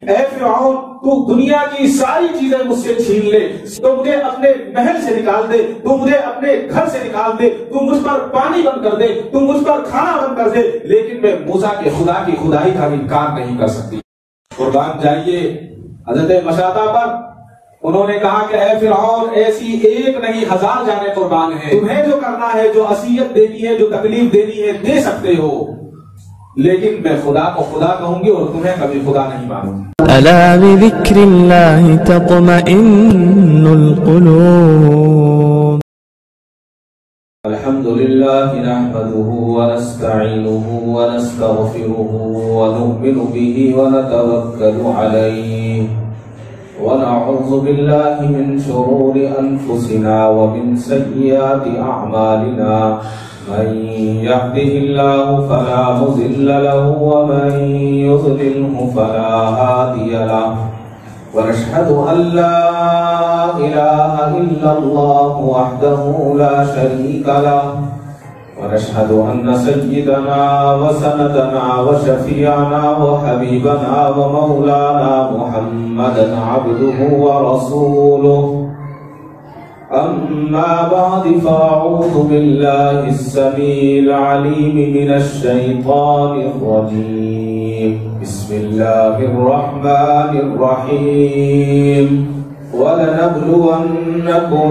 اے فرعون تو دنیا کی ساری چیزیں مجھ سے چھین لے، تو مجھے اپنے محل سے نکال دے، تو مجھے اپنے گھر سے نکال دے، تو مجھ پر پانی بند کر دے، تو مجھ پر کھانا بند کر دے، لیکن میں موسیٰ کے خدا کی خدائی کا انکار نہیں کر سکتی۔ قربان جائیے حضرت مشاطہ پر انہوں نے کہا کہ اے فرعون ایسی ایک نہیں 1000 جانیں قربان ہیں، تمہیں جو کرنا ہے، جو عصیت دینی ہے، جو تکلیف دینی ہے دے سکتے ہو، لیکن میں خدا کو خدا کہوں گی اور تمہیں کبھی خدا نہیں مانوں گی۔ ألا بذكر الله تطمئن القلوب۔ الحمد لله نحمده ونستعينه ونستغفره ونؤمن به ونتوكل عليه ونعوذ بالله من شرور أنفسنا ومن سيئات أعمالنا، من يهده الله فلا مضل له ومن يضلله فلا هادي له، ونشهد أن لا إله إلا الله وحده لا شريك له، ونشهد أن سيدنا وسندنا وشفيعنا وحبيبنا ومولانا محمدا عبده ورسوله، أما بعد فأعوذ بالله السميع العليم من الشيطان الرجيم، بسم الله الرحمن الرحيم، ولنبلونكم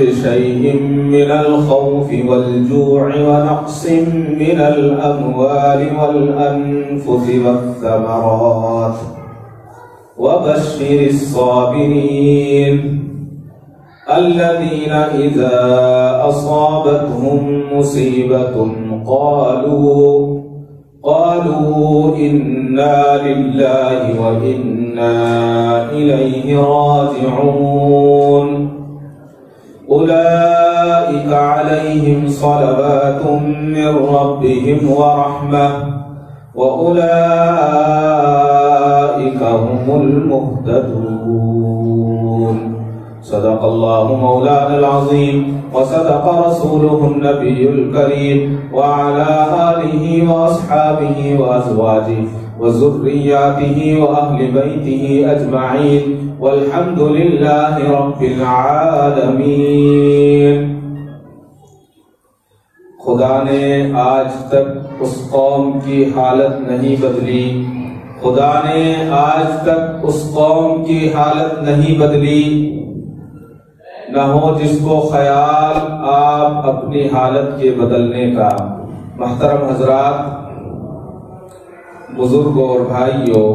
بشيء من الخوف والجوع ونقص من الأموال والأنفس والثمرات وبشر الصابرين الذين إذا أصابتهم مصيبة قالوا إنا لله وإنا إليه راجعون، أولئك عليهم صلوات من ربهم ورحمة وأولئك هم المهتدون۔ صدق الله مولانا العظيم وصدق رسوله النبي الكريم، وعلى آله وأصحابه وأزواجه وذرياته وأهل بيته أجمعين، والحمد لله رب العالمين۔ خدا نے آج تک اس قوم کی حالت نہیں بدلی، خدا نے آج تک اس قوم کی حالت نہیں بدلی، نہ ہو جس کو خیال آپ اپنی حالت کے بدلنے کا۔ محترم حضرات، بزرگوں اور بھائیوں،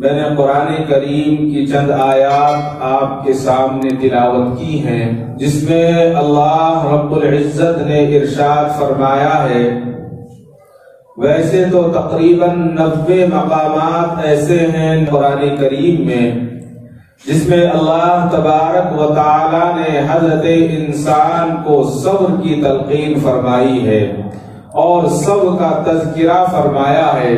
میں نے قرآن کریم کی چند آیات آپ کے سامنے تلاوت کی ہیں، جس میں اللہ رب العزت نے ارشاد فرمایا ہے، ویسے تو تقریباً 90 مقامات ایسے ہیں قرآن کریم میں جس میں اللہ تبارک و تعالی نے حضرت انسان کو صبر کی تلقین فرمائی ہے اور صبر کا تذکرہ فرمایا ہے،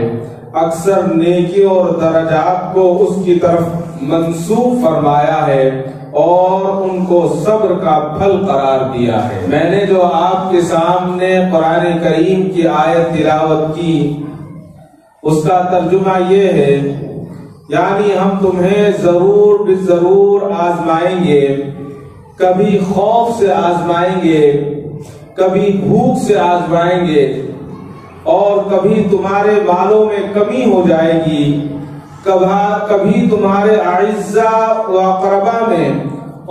اکثر نیکیوں اور درجات کو اس کی طرف منسوب فرمایا ہے اور ان کو صبر کا پھل قرار دیا ہے۔ میں نے جو آپ کے سامنے قرآن کریم کی آیت تلاوت کی، اس کا ترجمہ یہ ہے، یعنی ہم تمہیں ضرور بالضرور آزمائیں گے، کبھی خوف سے آزمائیں گے، کبھی بھوک سے آزمائیں گے، اور کبھی تمہارے مالوں میں کمی ہو جائے گی، کبھی تمہارے اعزاء و اقربا میں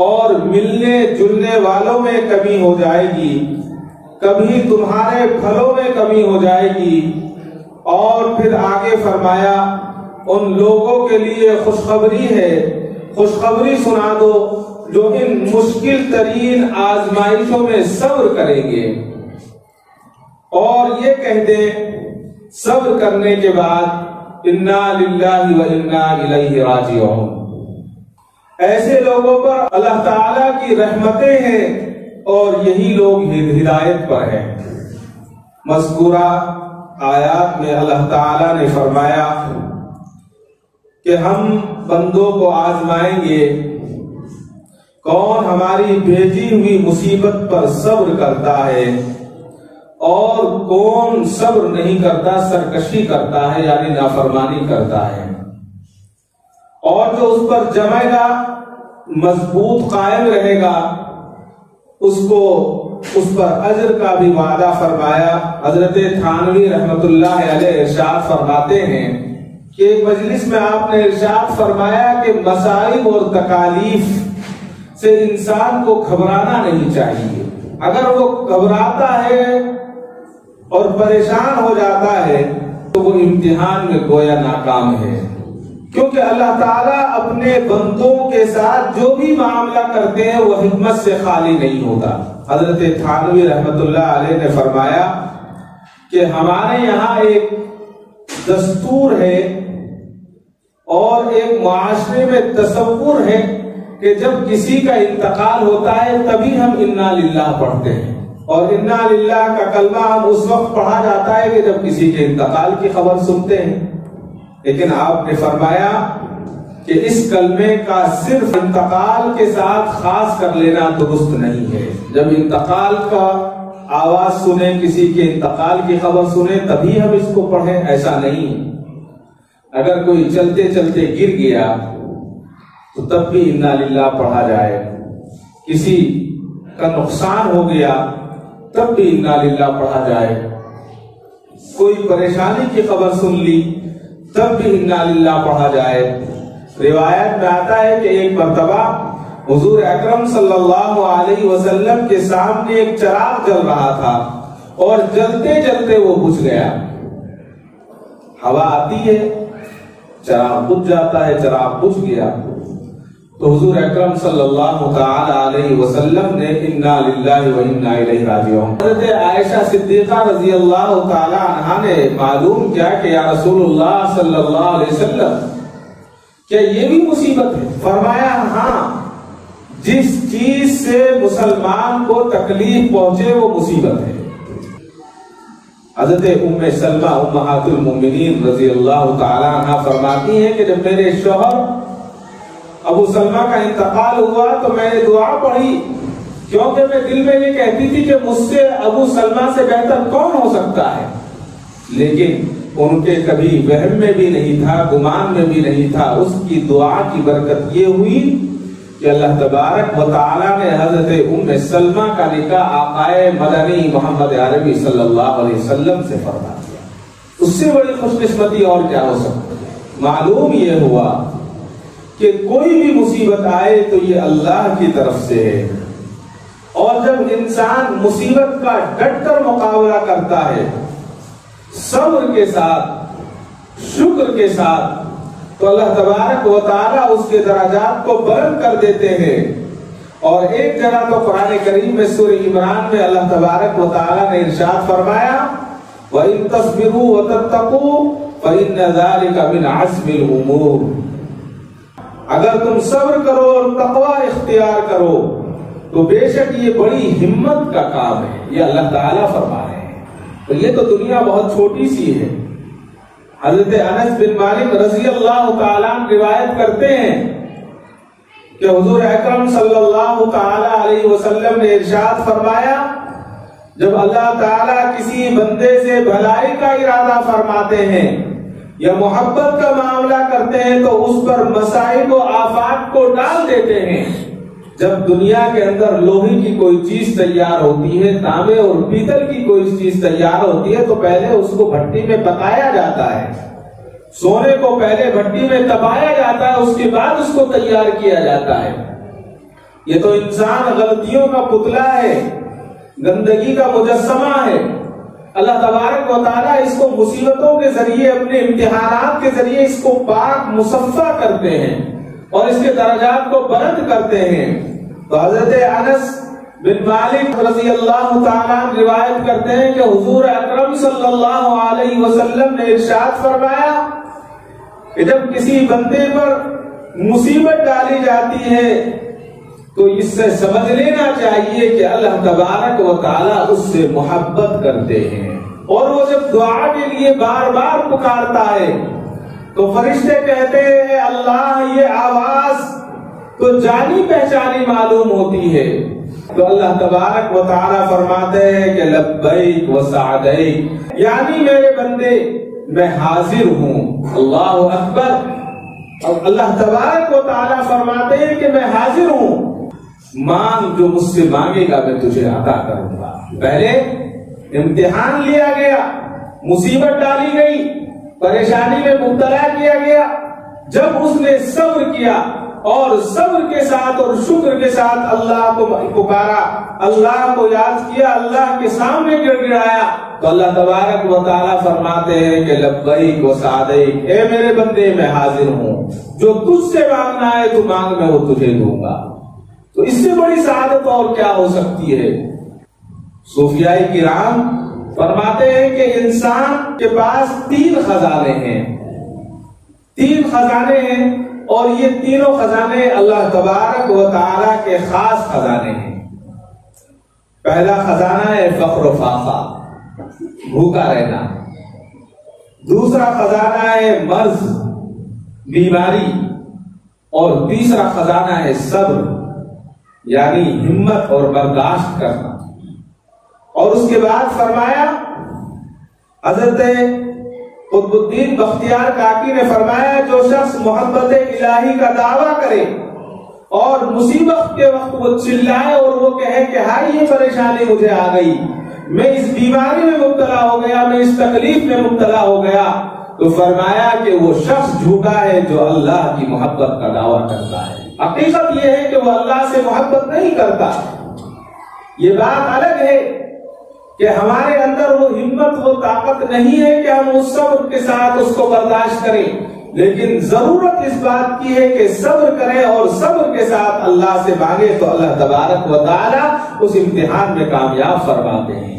اور ملنے جلنے والوں میں کمی ہو جائے گی، کبھی تمہارے پھلوں میں کمی ہو جائے گی، اور پھر آگے فرمایا ان لوگوں کے لیے خوشخبری ہے، خوشخبری سنا دو جو ان مشکل ترین آزمائشوں میں صبر کریں گے، اور یہ کہہ دیں صبر کرنے کے بعد انا للہ و انا الیہ راجعون۔ ایسے لوگوں پر اللہ تعالیٰ کی رحمتیں ہیں اور یہی لوگ ہدایت پر ہیں۔ مذکورہ آیات میں اللہ تعالیٰ نے فرمایا کہ ہم بندوں کو آزمائیں گے، کون ہماری بھیجی ہوئی مصیبت پر صبر کرتا ہے اور کون صبر نہیں کرتا، سرکشی کرتا ہے یعنی نافرمانی کرتا ہے۔ اور جو اس پر جمے گا مضبوط قائم رہے گا اس کو اس پر اجر کا بھی وعدہ فرمایا۔ حضرت تھانوی رحمت اللہ علیہ ارشاد فرماتے ہیں کہ ایک مجلس میں آپ نے ارشاد فرمایا کہ مصائب اور تکالیف سے انسان کو گھبرانا نہیں چاہیے۔ اگر وہ گھبراتا ہے اور پریشان ہو جاتا ہے تو وہ امتحان میں گویا ناکام ہے، کیونکہ اللہ تعالیٰ اپنے بندوں کے ساتھ جو بھی معاملہ کرتے ہیں وہ حکمت سے خالی نہیں ہوتا۔ حضرت تھانوی رحمت اللہ علیہ نے فرمایا کہ ہمارے یہاں ایک دستور ہے اور ایک معاشرے میں تصور ہے کہ جب کسی کا انتقال ہوتا ہے تبھی ہم انا للہ پڑھتے ہیں، اور انا للہ کا کلمہ ہم اس وقت پڑھا جاتا ہے کہ جب کسی کے انتقال کی خبر سنتے ہیں۔ لیکن آپ نے فرمایا کہ اس کلمے کا صرف انتقال کے ساتھ خاص کر لینا درست نہیں ہے۔ جب انتقال کا آواز سنیں، کسی کے انتقال کی خبر سنیں تبھی ہم اس کو پڑھیں، ایسا نہیں۔ اگر کوئی چلتے چلتے گر گیا تو تب بھی انا للہ پڑھا جائے، کسی کا نقصان ہو گیا تب بھی انا للہ پڑھا جائے، کوئی پریشانی کی خبر سن لی تب بھی انا للہ پڑھا جائے۔ روایت میں آتا ہے کہ ایک مرتبہ حضور اکرم صلی اللہ علیہ وسلم کے سامنے ایک چراغ جل رہا تھا اور جلتے جلتے وہ بجھ گیا۔ ہوا آتی ہے، چراغ بجھ جاتا ہے، چراغ بجھ گیا تو حضور اکرم صلی اللہ تعالی علیہ وسلم نے انا للہ و انا الیہ راجعون۔ حضرت عائشہ صدیقہ رضی اللہ تعالی عنہا نے معلوم کیا کہ یا رسول اللہ صلی اللہ علیہ وسلم کیا یہ بھی مصیبت ہے؟ فرمایا ہاں، جس چیز سے مسلمان کو تکلیف پہنچے وہ مصیبت ہے۔ حضرت ام سلمہ امہات المؤمنین رضی اللہ تعالی عنہ فرماتی ہیں کہ جب میرے شوہر ابو سلمہ کا انتقال ہوا تو میں نے دعا پڑھی، کیونکہ میں دل میں یہ کہتی تھی کہ مجھ سے ابو سلمہ سے بہتر کون ہو سکتا ہے، لیکن ان کے کبھی وہم میں بھی نہیں تھا، گمان میں بھی نہیں تھا۔ اس کی دعا کی برکت یہ ہوئی کہ اللہ تبارک و تعالی نے حضرت ام سلمہ کا نکاح آقائے مدنی محمد عربی صلی اللہ علیہ وسلم سے فرما دیا۔ اس سے بڑی خوش قسمتی اور کیا ہو سکتی؟ معلوم یہ ہوا کہ کوئی بھی مصیبت آئے تو یہ اللہ کی طرف سے ہے، اور جب انسان مصیبت کا ڈٹ کر مقابلہ کرتا ہے صبر کے ساتھ، شکر کے ساتھ، تو اللہ تبارک و تعالیٰ اس کے درجات کو بلند کر دیتے ہیں۔ اور ایک جگہ تو قرآن کریم میں سورہ عمران میں اللہ تبارک و تعالیٰ نے ارشاد فرمایا وَإِن تَصْبِرُوا وَتَتَّقُوا فَإِنَّ ذَلِكَ مِنْ عَزْمِ الْأُمُورِ، اگر تم صبر کرو اور تقوی اختیار کرو تو بے شک یہ بڑی ہمت کا کام ہے، یہ اللہ تعالیٰ فرما رہے ہیں۔ تو یہ تو دنیا بہت چھوٹی سی ہے۔ حضرت انس بن مالک رضی اللہ تعالیٰ روایت کرتے ہیں کہ حضور اکرم صلی اللہ تعالیٰ علیہ وسلم نے ارشاد فرمایا جب اللہ تعالیٰ کسی بندے سے بھلائی کا ارادہ فرماتے ہیں یا محبت کا معاملہ کرتے ہیں تو اس پر مصائب و آفات کو ڈال دیتے ہیں۔ جب دنیا کے اندر لوہے کی کوئی چیز تیار ہوتی ہے، تانبے اور پیتل کی کوئی چیز تیار ہوتی ہے تو پہلے اس کو بھٹی میں پکایا جاتا ہے، سونے کو پہلے بھٹی میں تپایا جاتا ہے، اس کے بعد اس کو تیار کیا جاتا ہے۔ یہ تو انسان غلطیوں کا پتلا ہے، گندگی کا مجسمہ ہے۔ اللہ تبارک و تعالیٰ اس کو مصیبتوں کے ذریعے، اپنے امتحانات کے ذریعے اس کو پاک مصفہ کرتے ہیں اور اس کے درجات کو بلند کرتے ہیں۔ تو حضرت انس بن مالک رضی اللہ تعالیٰ روایت کرتے ہیں کہ حضور اکرم صلی اللہ علیہ وسلم نے ارشاد فرمایا کہ جب کسی بندے پر مصیبت ڈالی جاتی ہے تو اس سے سمجھ لینا چاہیے کہ اللہ تبارک و تعالیٰ اس سے محبت کرتے ہیں، اور وہ جب دعا کے لیے بار بار پکارتا ہے تو فرشتے کہتے ہیں اللہ یہ آواز تو جانی پہچانی معلوم ہوتی ہے، تو اللہ تبارک و تعالیٰ فرماتے ہیں کہ لبیک و سعدیک، یعنی میرے بندے میں حاضر ہوں۔ اللہ اکبر، اور اللہ تبارک و تعالیٰ فرماتے ہیں کہ میں حاضر ہوں، مانگ جو مجھ سے مانگے گا میں تجھے عطا کروں گا۔ پہلے امتحان لیا گیا، مصیبت ڈالی گئی، پریشانی میں مبتلا کیا گیا، جب اس نے صبر کیا اور صبر کے ساتھ اور شکر کے ساتھ اللہ کو پکارا، اللہ کو یاد کیا، اللہ کے سامنے گڑ گڑایا، تو اللہ تبارک و تعالیٰ فرماتے ہیں کہ لبیک و سعدیک، اے میرے بندے میں حاضر ہوں، جو تجھ سے مانگنا ہے تو مانگ، میں وہ تجھے دوں گا۔ تو اس سے بڑی سعادت اور کیا ہو سکتی ہے؟ صوفیاء کرام فرماتے ہیں کہ انسان کے پاس 3 خزانے ہیں، 3 خزانے ہیں، اور یہ تینوں خزانے اللہ تبارک و تعالیٰ کے خاص خزانے ہیں۔ پہلا خزانہ ہے فقر و فاقہ، بھوکا رہنا۔ دوسرا خزانہ ہے مرض، بیماری، اور تیسرا خزانہ ہے صبر، یعنی ہمت اور برداشت کرنا۔ اور اس کے بعد فرمایا، حضرت قطب الدین بختیار کاکی نے فرمایا، جو شخص محبت الہی کا دعویٰ کرے اور مصیبت کے وقت وہ چلائے اور وہ کہے کہ ہائی یہ پریشانی مجھے آ گئی، میں اس بیماری میں مبتلا ہو گیا، میں اس تکلیف میں مبتلا ہو گیا، تو فرمایا کہ وہ شخص جھوٹا ہے جو اللہ کی محبت کا دعویٰ کرتا ہے۔ حقیقت یہ ہے کہ وہ اللہ سے محبت نہیں کرتا۔ یہ بات الگ ہے کہ ہمارے اندر وہ ہمت، وہ طاقت نہیں ہے کہ ہم اس صبر کے ساتھ اس کو برداشت کریں، لیکن ضرورت اس بات کی ہے کہ صبر کریں اور صبر کے ساتھ اللہ سے مانگے تو اللہ تبارک و تعالیٰ اس امتحان میں کامیاب فرماتے ہیں۔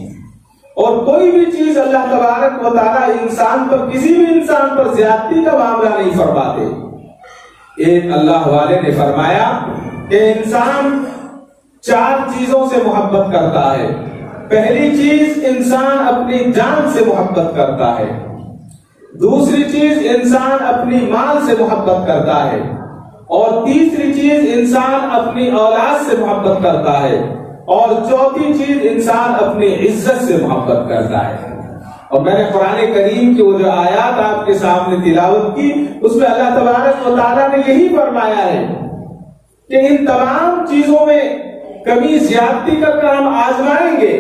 اور کوئی بھی چیز اللہ تبارک و تعالیٰ انسان پر، کسی بھی انسان پر زیادتی کا معاملہ نہیں فرماتے۔ ایک اللہ والے نے فرمایا کہ انسان 4 چیزوں سے محبت کرتا ہے۔ پہلی چیز، انسان اپنی جان سے محبت کرتا ہے۔ دوسری چیز، انسان اپنی مال سے محبت کرتا ہے۔ اور تیسری چیز، انسان اپنی اولاد سے محبت کرتا ہے۔ اور چوتھی چیز، انسان اپنی عزت سے محبت کرتا ہے۔ اور میں نے قرآن کریم کی وہ جو آیات آپ کے سامنے تلاوت کی، اس میں اللہ تبارک و تعالیٰ نے یہی فرمایا ہے کہ ان تمام چیزوں میں کمی زیادتی کر کر ہم آزمائیں گے۔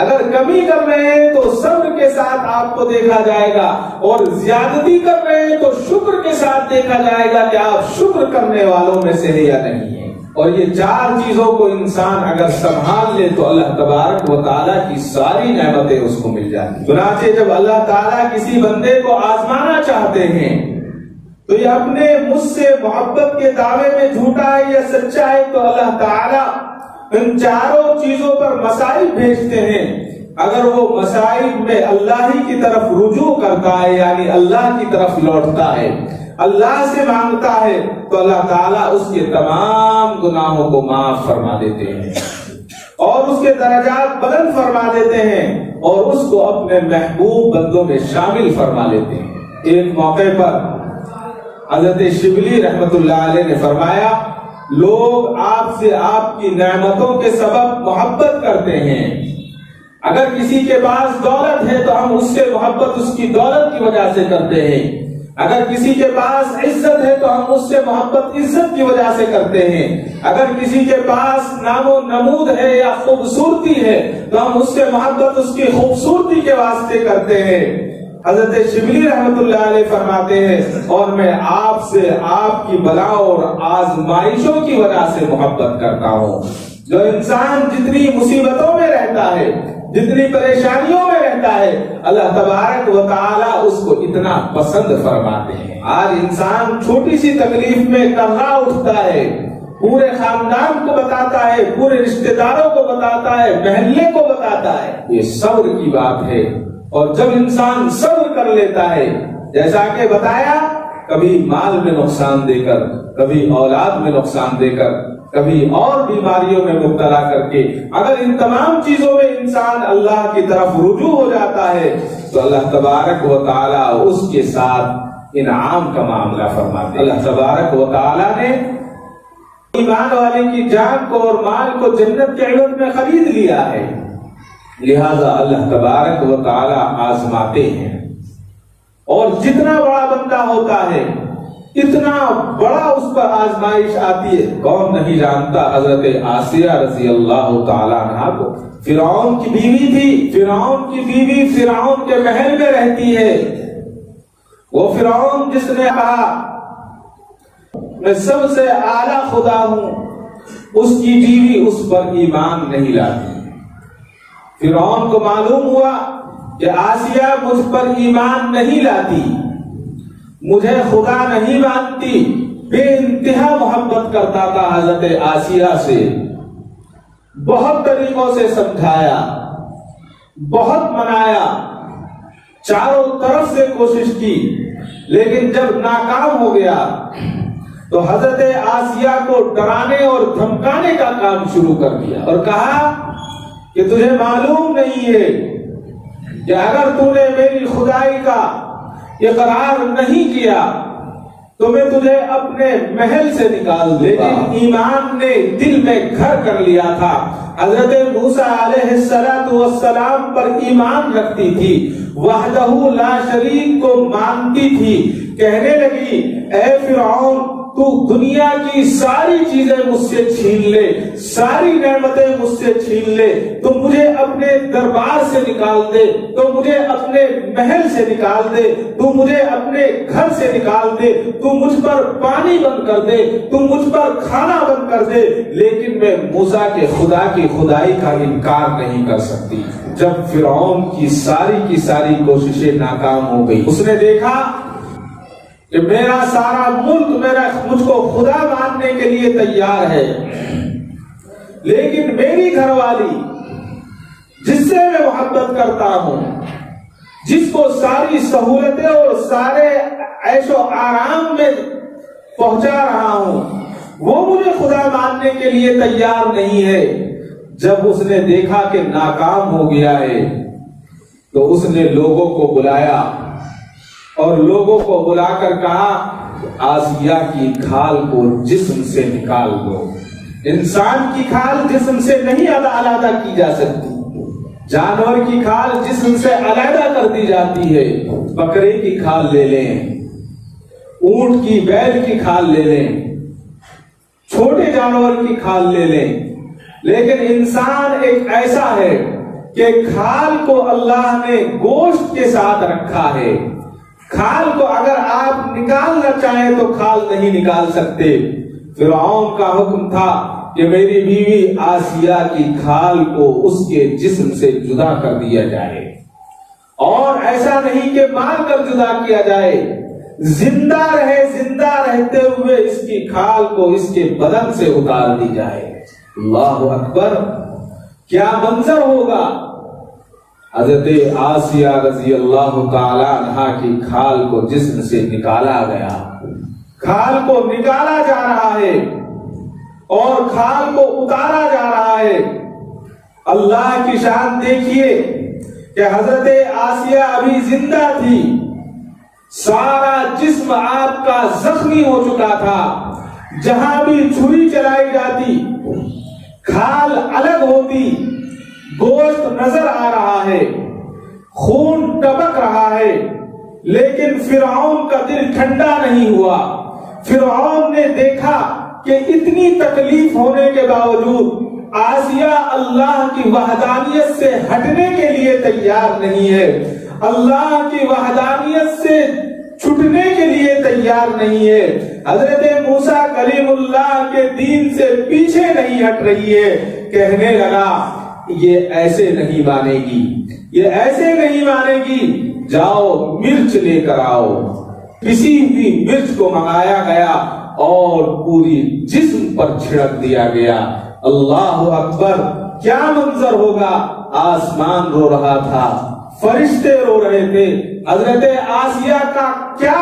اگر کمی کر رہے ہیں تو صبر کے ساتھ آپ کو دیکھا جائے گا، اور زیادتی کر رہے ہیں تو شکر کے ساتھ دیکھا جائے گا کہ آپ شکر کرنے والوں میں سے ہیں یا نہیں ہیں۔ اور یہ 4 چیزوں کو انسان اگر سنبھال لے تو اللہ تبارک و تعالیٰ کی ساری نعمتیں اس کو مل جاتی۔ چنانچہ جب اللہ تعالیٰ کسی بندے کو آزمانا چاہتے ہیں تو یہ اپنے مجھ سے محبت کے دعوے میں جھوٹا ہے یا سچا ہے، تو اللہ تعالیٰ ان 4 چیزوں پر مصائب بھیجتے ہیں۔ اگر وہ مصائب میں اللہ ہی کی طرف رجوع کرتا ہے، یعنی اللہ کی طرف لوٹتا ہے، اللہ سے مانگتا ہے، تو اللہ تعالیٰ اس کے تمام گناہوں کو معاف فرما دیتے ہیں اور اس کے درجات بلند فرما دیتے ہیں اور اس کو اپنے محبوب بندوں میں شامل فرما لیتے ہیں۔ ایک موقع پر حضرت شبلی رحمت اللہ علیہ نے فرمایا، لوگ آپ سے آپ کی نعمتوں کے سبب محبت کرتے ہیں۔ اگر کسی کے پاس دولت ہے تو ہم اس سے محبت اس کی دولت کی وجہ سے کرتے ہیں۔ اگر کسی کے پاس عزت ہے تو ہم اس سے محبت عزت کی وجہ سے کرتے ہیں۔ اگر کسی کے پاس نام و نمود ہے یا خوبصورتی ہے تو ہم اس سے محبت اس کی خوبصورتی کے واسطے کرتے ہیں۔ حضرت شبلی رحمت اللہ علیہ فرماتے ہیں، اور میں آپ سے آپ کی بلاؤں اور آزمائشوں کی وجہ سے محبت کرتا ہوں۔ جو انسان جتنی مصیبتوں میں رہتا ہے، جتنی پریشانیوں میں رہتا ہے، اللہ تبارک و تعالیٰ اس کو اتنا پسند فرماتے ہیں۔ آج انسان چھوٹی سی تکلیف میں کرا اٹھتا ہے، پورے خاندان کو بتاتا ہے، پورے رشتہ داروں کو بتاتا ہے، محلے کو بتاتا ہے۔ یہ صبر کی بات ہے، اور جب انسان صبر کر لیتا ہے، جیسا کہ بتایا، کبھی مال میں نقصان دے کر، کبھی اولاد میں نقصان دے کر، کبھی اور بیماریوں میں مبتلا کر کے، اگر ان تمام چیزوں میں انسان اللہ کی طرف رجوع ہو جاتا ہے تو اللہ تبارک و تعالیٰ اس کے ساتھ انعام کا معاملہ فرماتے ہیں۔ اللہ تبارک و تعالیٰ نے ایمان والے کی جان کو اور مال کو جنت کے عوض میں خرید لیا ہے، لہذا اللہ تبارک و تعالیٰ آزماتے ہیں۔ اور جتنا بڑا بندہ ہوتا ہے، اتنا بڑا اس پر آزمائش آتی ہے. کون نہیں جانتا حضرت آسیہ رضی اللہ تعالیٰ عنہا کو؟ فرعون کی بیوی تھی. فرعون کی بیوی فرعون کے محل میں رہتی ہے. وہ فرعون جس نے کہا میں سب سے اعلیٰ خدا ہوں، اس کی بیوی اس پر ایمان نہیں لاتی. فرعون کو معلوم ہوا کہ آسیہ مجھ پر ایمان نہیں لاتی، مجھے خدا نہیں مانتی. بے انتہا محبت کرتا تھا حضرت آسیہ سے. بہت طریقوں سے سمجھایا، بہت منایا، چاروں طرف سے کوشش کی، لیکن جب ناکام ہو گیا تو حضرت آسیہ کو ڈرانے اور دھمکانے کا کام شروع کر دیا اور کہا کہ تجھے معلوم نہیں ہے کہ اگر تو نے میری خدائی کا اقرار نہیں کیا تو میں تجھے اپنے محل سے نکال دوں. لیکن ایمان نے دل میں گھر کر لیا تھا. حضرت موسیٰ علیہ السلام پر ایمان رکھتی تھی، وحدہ لا شریک کو مانتی تھی. کہنے لگی اے فرعون تو دنیا کی ساری چیزیں مجھ سے چھین لے، ساری نعمتیں مجھ سے چھین لے، تو مجھے اپنے دربار سے نکال دے، تو مجھے اپنے محل سے نکال دے، تو مجھے اپنے گھر سے نکال دے، تو مجھ پر پانی بند کر دے، تو مجھ پر کھانا بند کر دے، لیکن میں موسیٰ کے خدا کی خدائی کا انکار نہیں کر سکتی. جب فرعون کی ساری کوششیں ناکام ہو گئی، اس نے دیکھا کہ میرا سارا ملک مجھ کو خدا ماننے کے لیے تیار ہے، لیکن میری گھر والی جس سے میں محبت کرتا ہوں، جس کو ساری سہولتیں اور سارے عیش و آرام میں پہنچا رہا ہوں، وہ مجھے خدا ماننے کے لیے تیار نہیں ہے. جب اس نے دیکھا کہ ناکام ہو گیا ہے تو اس نے لوگوں کو بلایا اور لوگوں کو بلا کر کہا آسیہ کی کھال کو جسم سے نکال دو. انسان کی کھال جسم سے نہیں علیحدہ کی جا سکتی، جانور کی کھال جسم سے علیحدہ کر دی جاتی ہے. بکرے کی کھال لے لیں، اونٹ کی بیل کی کھال لے لیں، چھوٹے جانور کی کھال لے لیں، لیکن انسان ایک ایسا ہے کہ کھال کو اللہ نے گوشت کے ساتھ رکھا ہے. کھال کو اگر آپ نکالنا چاہیں تو کھال نہیں نکال سکتے. فرعون کا حکم تھا کہ میری بیوی آسیہ کی کھال کو اس کے جسم سے جدا کر دیا جائے، اور ایسا نہیں کہ مار کر جدا کیا جائے، زندہ رہے، زندہ رہتے ہوئے اس کی کھال کو اس کے بدن سے اتار دی جائے. اللہ اکبر! کیا منظر ہوگا. حضرت آسیہ رضی اللہ تعالی عنہا کی کھال کو جسم سے نکالا گیا. کھال کو نکالا جا رہا ہے اور کھال کو اتارا جا رہا ہے. اللہ کی شان دیکھیے کہ حضرت آسیہ ابھی زندہ تھی، سارا جسم آپ کا زخمی ہو چکا تھا. جہاں بھی چھری چلائی جاتی کھال الگ ہوتی، گوشت نظر آ رہا ہے، خون ٹپک رہا ہے، لیکن فرعون کا دل ٹھنڈا نہیں ہوا. فرعون نے دیکھا کہ اتنی تکلیف ہونے کے باوجود آسیہ اللہ کی وحدانیت سے ہٹنے کے لیے تیار نہیں ہے، اللہ کی وحدانیت سے چھٹنے کے لیے تیار نہیں ہے. حضرت موسیٰ کلیم اللہ کے دین سے پیچھے نہیں ہٹ رہی ہے. کہنے لگا یہ ایسے نہیں مانے گی، یہ ایسے نہیں مانے گی، جاؤ مرچ لے کر آؤ. کسی بھی مرچ کو منگایا گیا اور پوری جسم پر چھڑک دیا گیا. اللہ اکبر! کیا منظر ہوگا. آسمان رو رہا تھا، فرشتے رو رہے تھے. حضرت آسیہ کا کیا،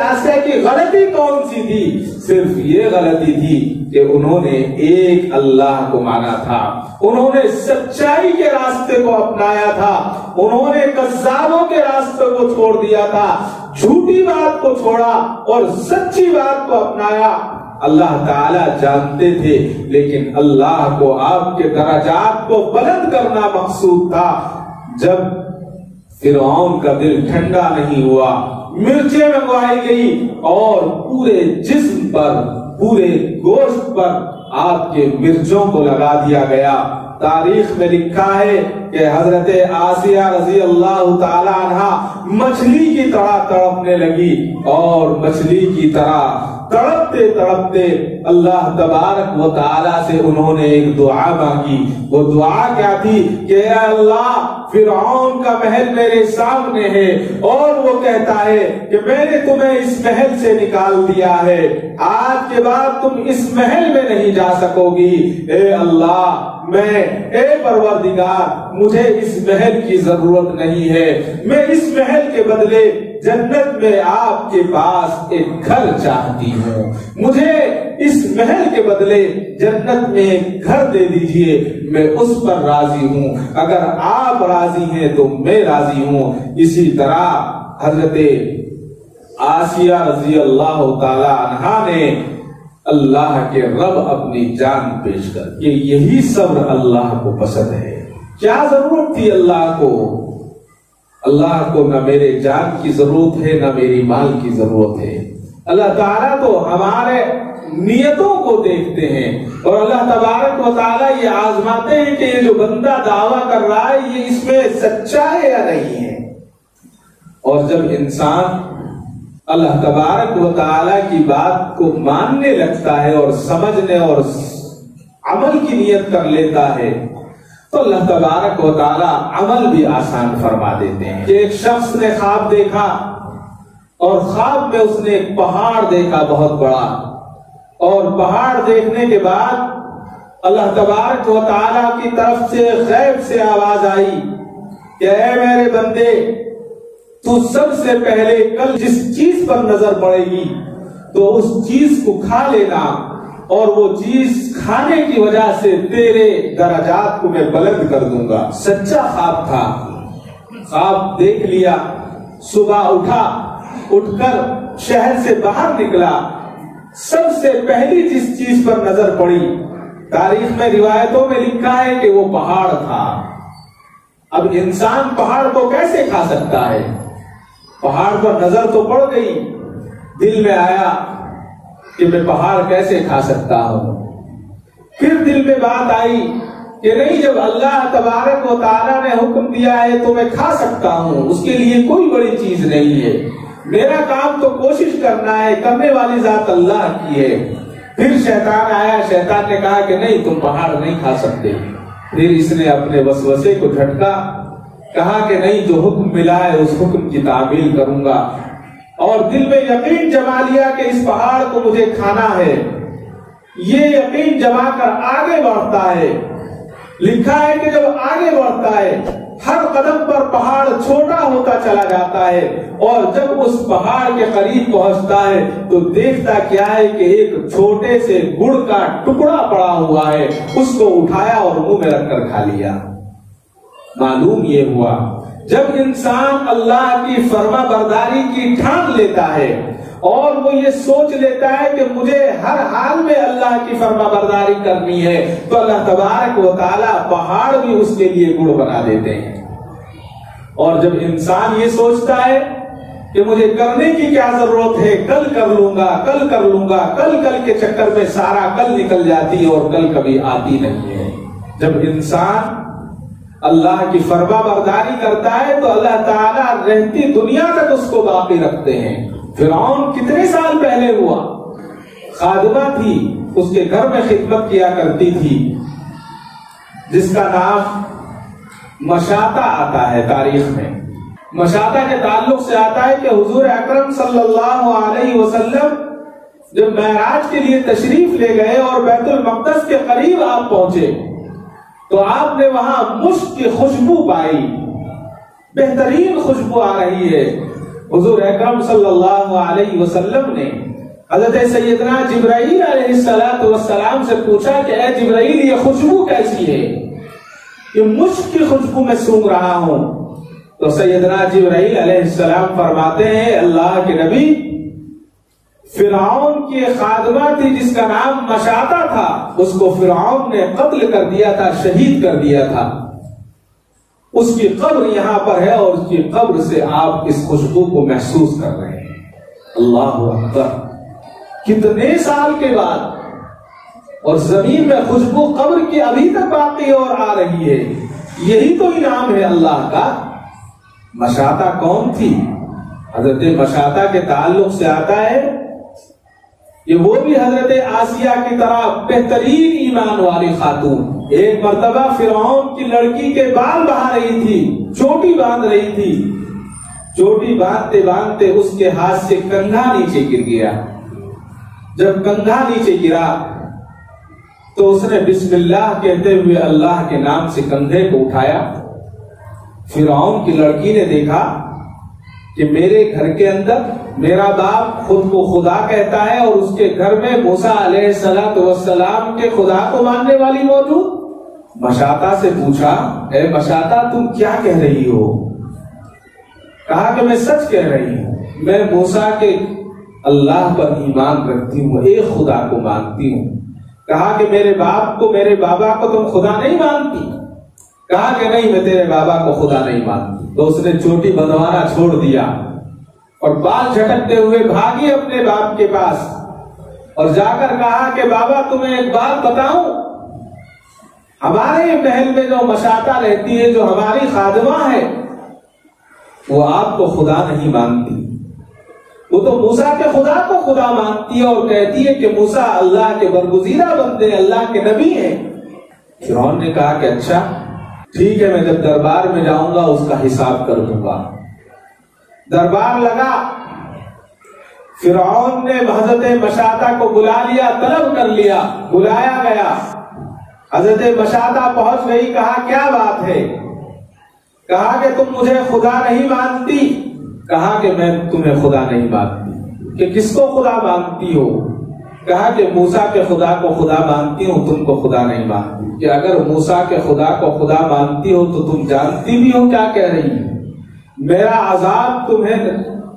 آسیہ کی غلطی کون سی تھی؟ صرف یہ غلطی تھی کہ انہوں نے ایک اللہ کو مانا تھا، انہوں نے سچائی کے راستے کو اپنایا تھا، انہوں نے کذابوں کے راستے کو چھوڑ دیا تھا، جھوٹی بات کو چھوڑا اور سچی بات کو اپنایا. اللہ تعالیٰ جانتے تھے، لیکن اللہ کو آپ کے درجات کو بلند کرنا مقصود تھا. جب فرعون کا دل ٹھنڈا نہیں ہوا، مرچیں منگوائی گئی اور پورے جسم پر، پورے گوشت پر آپ کے مرچوں کو لگا دیا گیا۔ تاریخ میں لکھا ہے کہ حضرت آسیہ رضی اللہ تعالی عنہ مچھلی کی طرح تڑپنے لگی، اور مچھلی کی طرح تڑپتے تڑپتے اللہ تبارک و تعالی سے انہوں نے ایک دعا مانگی۔ وہ دعا کیا تھی کہ اے اللہ، فرعون کا محل میرے سامنے ہے اور وہ کہتا ہے کہ میں نے تمہیں اس محل سے نکال دیا ہے، آج کے بعد تم اس محل میں نہیں جا سکو گی۔ اے اللہ، اے پروردگار، مجھے اس محل کی ضرورت نہیں ہے، میں اس محل کے بدلے جنت میں آپ کے پاس ایک گھر چاہتی ہوں، مجھے اس محل کے بدلے جنت میں ایک گھر دے دیجئے، میں اس پر راضی ہوں، اگر آپ راضی ہیں تو میں راضی ہوں۔ اسی طرح حضرت آسیہ رضی اللہ تعالی عنہا نے اللہ کے رب اپنی جان پیش کر کہ یہی صبر اللہ کو پسند ہے۔ کیا ضرورت تھی اللہ کو؟ اللہ کو نہ میرے جان کی ضرورت ہے، نہ میری مال کی ضرورت ہے۔ اللہ تعالیٰ تو ہمارے نیتوں کو دیکھتے ہیں، اور اللہ تبارک و تعالیٰ یہ آزماتے ہیں کہ یہ جو بندہ دعویٰ کر رہا ہے یہ اس میں سچا ہے یا نہیں ہے۔ اور جب انسان اللہ تبارک و تعالیٰ کی بات کو ماننے لگتا ہے اور سمجھنے اور عمل کی نیت کر لیتا ہے تو اللہ تبارک و تعالیٰ عمل بھی آسان فرما دیتے ہیں۔ کہ ایک شخص نے خواب دیکھا اور خواب میں اس نے ایک پہاڑ دیکھا بہت بڑا، اور پہاڑ دیکھنے کے بعد اللہ تبارک و تعالیٰ کی طرف سے غیب سے آواز آئی کہ اے میرے بندے، تو سب سے پہلے کل جس چیز پر نظر پڑے گی تو اس چیز کو کھا لینا، اور وہ چیز کھانے کی وجہ سے تیرے درجات کو میں بلند کر دوں گا۔ سچا خواب تھا، خواب دیکھ لیا، صبح اٹھ کر شہر سے باہر نکلا، سب سے پہلی جس چیز پر نظر پڑی، تاریخ میں روایتوں میں لکھا ہے کہ وہ پہاڑ تھا۔ اب انسان پہاڑ کو کیسے کھا سکتا ہے؟ پہاڑ پر نظر تو پڑ گئی، دل میں آیا کہ میں پہاڑ کیسے کھا سکتا ہوں۔ پھر دل میں بات آئی کہ نہیں، جب اللہ تبارک و تعالیٰ نے حکم دیا ہے تو میں کھا سکتا ہوں، اس کے لیے کوئی بڑی چیز نہیں ہے، میرا کام تو کوشش کرنا ہے، کرنے والی ذات اللہ کی ہے۔ پھر شیطان آیا، شیطان نے کہا کہ نہیں، تم پہاڑ نہیں کھا سکتے۔ پھر اس نے اپنے وسوسے کو جھٹکا، کہا کہ نہیں، جو حکم ملا ہے اس حکم کی تعمیل کروں گا، اور دل میں یقین جما لیا کہ اس پہاڑ کو مجھے کھانا ہے۔ یہ یقین جما کر آگے بڑھتا ہے۔ لکھا ہے کہ جب آگے بڑھتا ہے ہر قدم پر پہاڑ چھوٹا ہوتا چلا جاتا ہے، اور جب اس پہاڑ کے قریب پہنچتا ہے تو دیکھتا کیا ہے کہ ایک چھوٹے سے گڑ کا ٹکڑا پڑا ہوا ہے، اس کو اٹھایا اور منہ میں رکھ کر کھا لیا۔ معلوم یہ ہوا جب انسان اللہ کی فرما برداری کی ٹھان لیتا ہے اور وہ یہ سوچ لیتا ہے کہ مجھے ہر حال میں اللہ کی فرما برداری کرنی ہے، تو اللہ تبارک و تعالیٰ پہاڑ بھی اس کے لیے گڑ بنا دیتے ہیں۔ اور جب انسان یہ سوچتا ہے کہ مجھے کرنے کی کیا ضرورت ہے، کل کر لوں گا، کل کر لوں گا، کل کے چکر میں سارا کل نکل جاتی ہے اور کل کبھی آتی نہیں ہے۔ جب انسان اللہ کی فرما برداری کرتا ہے تو اللہ تعالیٰ رہتی دنیا تک اس کو باقی رکھتے ہیں۔ فرعون کتنے سال پہلے ہوا؟ خادمہ تھی، اس کے گھر میں خدمت کیا کرتی تھی، جس کا نام مشاطہ آتا ہے تاریخ میں۔ مشاطہ کے تعلق سے آتا ہے کہ حضور اکرم صلی اللہ علیہ وسلم جب معراج کے لیے تشریف لے گئے اور بیت المقدس کے قریب آپ پہنچے تو آپ نے وہاں مشک کی خوشبو پائی، بہترین خوشبو آ رہی ہے۔ حضور اکرم صلی اللہ علیہ وسلم نے حضرت سیدنا جبرائیل علیہ السلام سے پوچھا کہ اے جبرائیل، یہ خوشبو کیسی ہے؟ یہ مشک کی خوشبو میں سونگ رہا ہوں۔ تو سیدنا جبرائیل علیہ السلام فرماتے ہیں اللہ کے نبی، فرعون کی خادمہ تھی جس کا نام مشاطہ تھا، اس کو فرعون نے قتل کر دیا تھا، شہید کر دیا تھا۔ اس کی قبر یہاں پر ہے اور اس کی قبر سے آپ اس خوشبو کو محسوس کر رہے ہیں۔ اللہ اکبر! کتنے سال کے بعد، اور زمین میں خوشبو قبر کی ابھی تک باقی اور آ رہی ہے۔ یہی تو انعام ہے اللہ کا۔ مشاطہ کون تھی؟ حضرت مشاطہ کے تعلق سے آتا ہے کہ وہ بھی حضرت آسیہ کی طرح بہترین ایمان والی خاتون، ایک مرتبہ فرعون کی لڑکی کے بال بہا رہی تھی، چوٹی باندھ رہی تھی، چوٹی باندھتے باندھتے اس کے ہاتھ سے کنگھا نیچے گر گیا۔ جب کنگھا نیچے گرا تو اس نے بسم اللہ کہتے ہوئے اللہ کے نام سے کندھے کو اٹھایا۔ فرعون کی لڑکی نے دیکھا کہ میرے گھر کے اندر میرا باپ خود کو خدا کہتا ہے اور اس کے گھر میں موسیٰ علیہ السلام کے خدا کو ماننے والی موجود۔ مشاطہ سے پوچھا، اے مشاطہ تم کیا کہہ رہی ہو؟ کہا کہ میں سچ کہہ رہی ہوں، میں موسیٰ کے اللہ پر ایمان رکھتی ہوں، ایک خدا کو مانتی ہوں۔ کہا کہ میرے باپ کو، میرے بابا کو تم خدا نہیں مانتی؟ کہا کہ نہیں، میں تیرے بابا کو خدا نہیں مانتی۔ تو اس نے چوٹی بندھوانا چھوڑ دیا اور بال جھٹکتے ہوئے بھاگی اپنے باپ کے پاس اور جا کر کہا کہ بابا تمہیں ایک بات بتاؤں، ہمارے محل میں جو مشاطہ رہتی ہے، جو ہماری خادمہ ہے، وہ آپ کو خدا نہیں مانتی، وہ تو موسیٰ کے خدا کو خدا مانتی ہے اور کہتی ہے کہ موسیٰ اللہ کے برگزیدہ بندے، اللہ کے نبی ہیں۔ فرعون نے کہا کہ اچھا ٹھیک ہے، میں جب دربار میں جاؤں گا اس کا حساب کر دوں گا۔ دربار لگا، فرعون نے حضرت مشاطہ کو بلا لیا، طلب کر لیا، بلایا گیا۔ حضرت مشاطہ پہنچ گئی، کہا کیا بات ہے؟ کہا کہ تم مجھے خدا نہیں مانتی؟ کہا کہ میں تمہیں خدا نہیں مانتی۔ کہ کس کو خدا مانتی ہو؟ کہا کہ موسیٰ کے خدا کو خدا مانتی ہوں، تم کو خدا نہیں مانتی۔ کہ اگر موسیٰ کے خدا کو خدا مانتی ہو تو تم جانتی بھی ہو کیا کہہ رہی ہو؟ میرا عذاب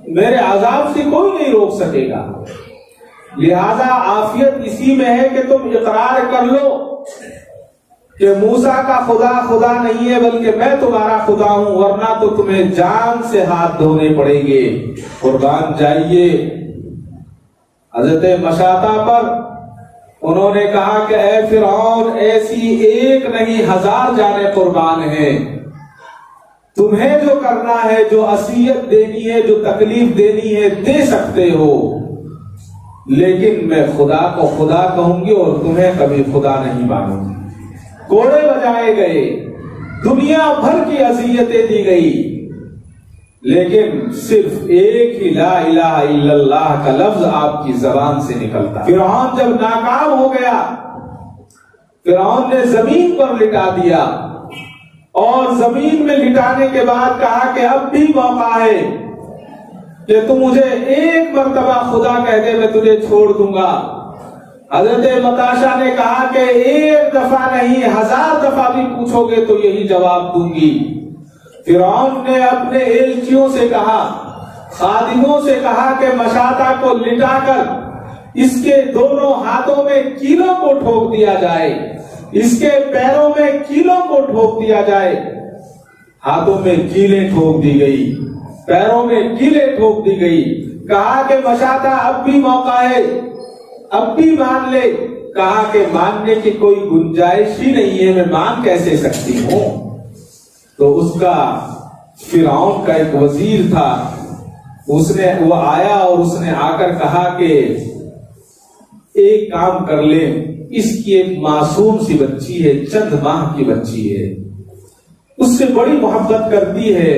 میرے عذاب سے کوئی نہیں روک سکے گا، لہذا عافیت اسی میں ہے کہ تم اقرار کر لو کہ موسیٰ کا خدا خدا نہیں ہے بلکہ میں تمہارا خدا ہوں، ورنہ تو تمہیں جان سے ہاتھ دھونے پڑیں گے۔ قربان جائیے حضرت مشاطہ پر انہوں نے کہا کہ اے فرعون، ایسی ایک نہیں 1000 جانیں قربان ہیں، تمہیں جو کرنا ہے، جو اذیت دینی ہے، جو تکلیف دینی ہے، دے سکتے ہو، لیکن میں خدا کو خدا کہوں گی اور تمہیں کبھی خدا نہیں مانوں گی۔ کوڑے بجائے گئے، دنیا بھر کی اذیتیں دی گئی، لیکن صرف ایک ہی لا الہ الا اللہ کا لفظ آپ کی زبان سے نکلتا۔ فرعون جب ناکام ہو گیا، فرعون نے زمین پر لٹا دیا اور زمین میں لٹانے کے بعد کہا کہ اب بھی موقع ہے کہ تم مجھے ایک مرتبہ خدا کہہ دے، میں تجھے چھوڑ دوں گا۔ حضرت متاشا نے کہا کہ ایک دفعہ نہیں 1000 دفعہ بھی پوچھو گے تو یہی جواب دوں گی۔ فرعون نے اپنے ایلچیوں سے کہا، خادموں سے کہا کہ مشاطہ کو لٹا کر اس کے دونوں ہاتھوں میں کیلوں کو ٹھوک دیا جائے، اس کے پیروں میں کیلوں کو ٹھوک دیا جائے۔ ہاتھوں میں کیلیں ٹھوک دی گئی، پیروں میں کیلیں ٹھوک دی گئی۔ کہا کہ مشاطہ اب بھی موقع ہے، اب بھی مان لے۔ کہا کہ ماننے کی کوئی گنجائش ہی نہیں ہے، میں مان کیسے سکتی ہوں؟ تو اس کا فرعون کا ایک وزیر تھا، وہ آیا اور اس نے آ کر کہا کہ ایک کام کر لیں، اس کی ایک معصوم سی بچی ہے، چند ماہ کی بچی ہے، اس سے بڑی محبت کرتی ہے،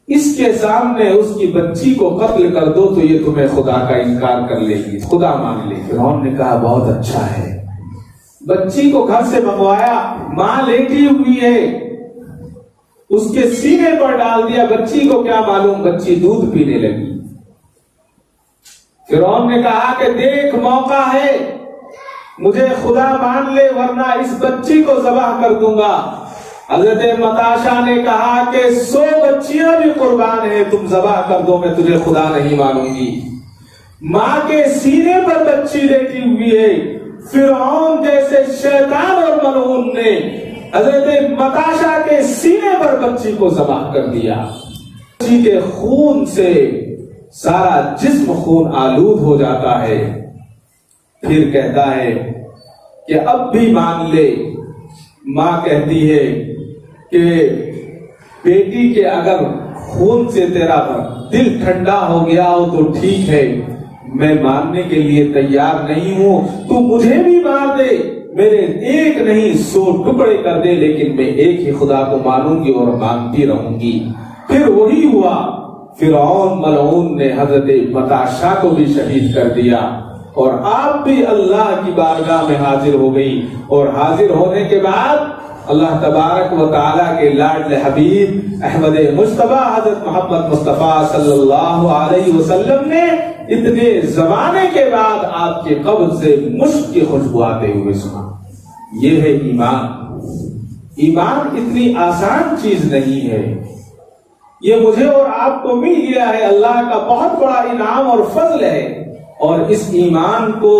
اس کے سامنے اس کی بچی کو قتل کر دو تو یہ تمہیں خدا کا انکار کر لے گی، خدا مان لے گی۔ فرعون نے کہا بہت اچھا ہے۔ بچی کو گھر سے منگوایا، ماں لیٹی ہوئی ہے، اس کے سینے پر ڈال دیا، بچی کو کیا معلوم، بچی دودھ پینے لگی۔ فرعون نے کہا کہ دیکھ موقع ہے، مجھے خدا مان لے ورنہ اس بچی کو ذبح کر دوں گا۔ حضرت متاشا نے کہا کہ 100 بچیاں بھی قربان ہیں، تم ذبح کر دو، میں تجھے خدا نہیں مانوں گی۔ ماں کے سینے پر بچی لیٹی ہوئی ہے، فرعون جیسے شیطان اور ملعون نے حضرت متاشا کے سینے پر بچی کو ذبح کر دیا. بچی کے خون سے سارا جسم خون آلود ہو جاتا ہے. پھر کہتا ہے کہ اب بھی مان لے. ماں کہتی ہے کہ بیٹی کے اگر خون سے تیرا دل ٹھنڈا ہو گیا ہو تو ٹھیک ہے، میں ماننے کے لیے تیار نہیں ہوں. تو مجھے بھی مار دے، میرے ایک نہیں 100 ٹکڑے کر دے، لیکن میں ایک ہی خدا کو مانوں گی اور مانتی رہوں گی. پھر وہی ہوا. فرعون ملعون نے حضرت متاشا کو بھی شہید کر دیا اور آپ بھی اللہ کی بارگاہ میں حاضر ہو گئی. اور حاضر ہونے کے بعد اللہ تبارک و تعالیٰ کے لاڈلے حبیب احمد مصطفیٰ حضرت محمد مصطفیٰ صلی اللہ علیہ وسلم نے اتنے زمانے کے بعد آپ کے قبر سے مشک کی خوشبو آتے ہوئے سنا. یہ ہے ایمان. ایمان اتنی آسان چیز نہیں ہے. یہ مجھے اور آپ کو مل گیا ہے، اللہ کا بہت بڑا انعام اور فضل ہے. اور اس ایمان کو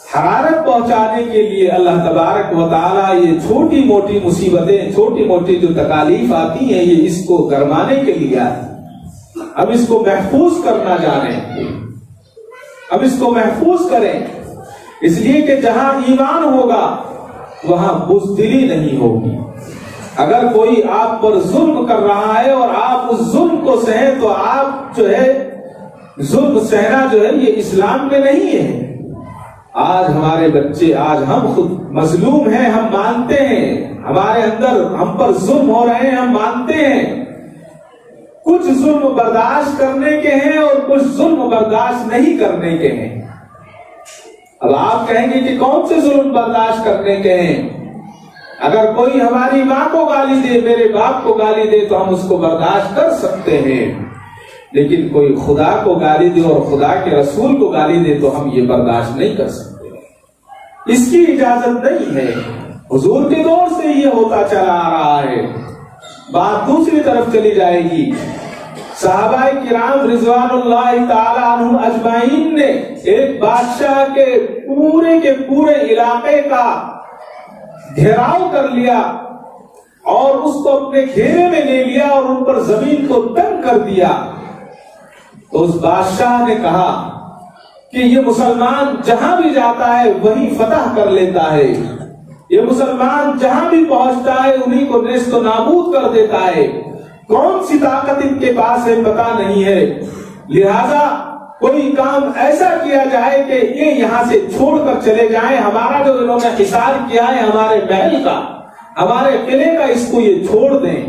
حرارت پہنچانے کے لیے اللہ تبارک و تعالیٰ یہ چھوٹی موٹی مصیبتیں، چھوٹی موٹی جو تکالیف آتی ہیں، یہ اس کو گرمانے کے لیے آتی. اب اس کو محفوظ کرنا جانیں، اب اس کو محفوظ کریں، اس لیے کہ جہاں ایمان ہوگا وہاں بزدلی نہیں ہوگی. اگر کوئی آپ پر ظلم کر رہا ہے اور آپ اس ظلم کو سہیں تو آپ جو ہے ظلم سہنا جو ہے یہ اسلام میں نہیں ہے. آج ہمارے بچے، آج ہم خود مظلوم ہیں، ہم مانتے ہیں ہمارے اندر ہم پر ظلم ہو رہے ہیں، ہم مانتے ہیں. کچھ ظلم برداشت کرنے کے ہیں اور کچھ ظلم برداشت نہیں کرنے کے ہیں. اب آپ کہیں گے کہ کون سے ظلم برداشت کرنے کے ہیں؟ اگر کوئی ہماری ماں کو گالی دے، میرے باپ کو گالی دے تو ہم اس کو برداشت کر سکتے ہیں، لیکن کوئی خدا کو گالی دے اور خدا کے رسول کو گالی دے تو ہم یہ برداشت نہیں کر سکتے. اس کی اجازت نہیں ہے. حضور کے دور سے یہ ہوتا چلا آ رہا ہے. بات دوسری طرف چلی جائے گی. صحابہ کرام رضوان اللہ تعالی عنہم اجمعین نے ایک بادشاہ کے پورے علاقے کا گھیراؤ کر لیا اور اس کو اپنے گھیرے میں لے لیا اور ان پر زمین کو تنگ کر دیا. تو اس بادشاہ نے کہا کہ یہ مسلمان جہاں بھی جاتا ہے وہی فتح کر لیتا ہے، یہ مسلمان جہاں بھی پہنچتا ہے انہی کو نیست و نابود کر دیتا ہے. کون سی طاقت ان کے پاس ہے پتا نہیں ہے، لہذا کوئی کام ایسا کیا جائے کہ یہ یہاں سے چھوڑ کر چلے جائیں. ہمارا جو انہوں نے حصار کیا ہے ہمارے محل کا، ہمارے قلعے کا، اس کو یہ چھوڑ دیں.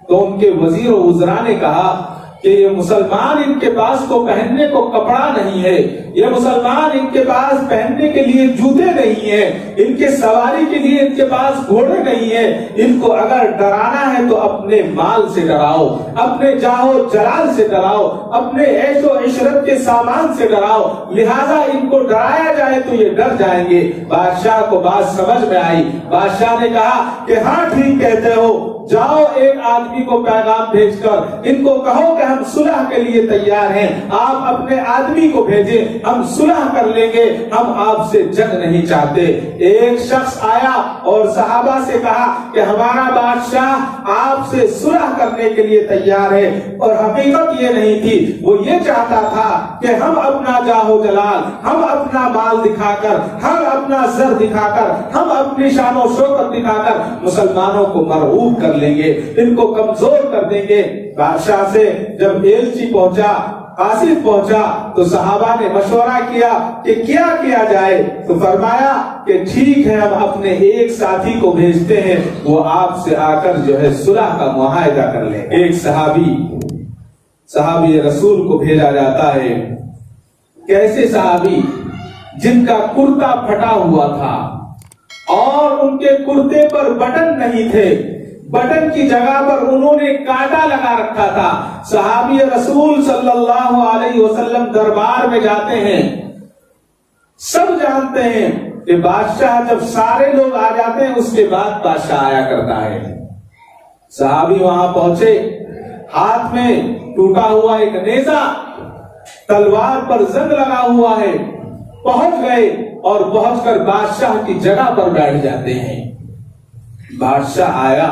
تو ان کے وزیر و وزراء نے کہا کہ یہ مسلمان ان کے پاس تو پہننے کو کپڑا نہیں ہے، یہ مسلمان ان کے پاس پہننے کے لیے جوتے نہیں ہیں، ان کے سواری کے لیے ان کے پاس گھوڑے نہیں ہیں. ان کو اگر ڈرانا ہے تو اپنے مال سے ڈراؤ، اپنے جاہ و جلال سے ڈراؤ، اپنے عیش و عشرت کے سامان سے ڈراؤ. لہذا ان کو ڈرایا جائے تو یہ ڈر جائیں گے. بادشاہ کو بات سمجھ میں آئی. بادشاہ نے کہا کہ ہاں ٹھیک کہتے ہو، جاؤ ایک آدمی کو پیغام بھیج کر ان کو کہو کہ ہم صلح کے لیے تیار ہیں. آپ اپنے آدمی کو بھیجیں، ہم صلح کر لیں گے، ہم آپ سے جنگ نہیں چاہتے. ایک شخص آیا اور صحابہ سے کہا کہ ہمارا بادشاہ آپ سے صلح کرنے کے لیے تیار ہے. اور حقیقت یہ نہیں تھی، وہ یہ چاہتا تھا کہ ہم اپنا جاہ و جلال، ہم اپنا مال دکھا کر، ہم اپنا زر دکھا کر، ہم اپنی شان و شوکت دکھا کر مسلمانوں کو مرعوب کر لیں گے، ان کو کمزور کر دیں گے. بادشاہ سے جب ایلچی پہنچا، قاصد پہنچا، تو صحابہ نے مشورہ کیا کہ کیا جائے. تو فرمایا کہ ٹھیک ہے، ہم اپنے ایک ساتھی کو بھیجتے ہیں، وہ آپ سے آ کر جو ہے صلح کا معاہدہ کر لیں. ایک صحابی رسول کو بھیجا جاتا ہے. کیسے صحابی؟ جن کا کرتا پھٹا ہوا تھا اور ان کے کرتے پر بٹن نہیں تھے، بٹن کی جگہ پر انہوں نے کانٹا لگا رکھا تھا. صحابی رسول صلی اللہ علیہ وسلم دربار میں جاتے ہیں. سب جانتے ہیں کہ بادشاہ جب سارے لوگ آ جاتے ہیں اس کے بعد بادشاہ آیا کرتا ہے. صحابی وہاں پہنچے، ہاتھ میں ٹوٹا ہوا ایک نیزہ، تلوار پر زنگ لگا ہوا ہے. پہنچ گئے اور پہنچ کر بادشاہ کی جگہ پر بیٹھ جاتے ہیں. بادشاہ آیا،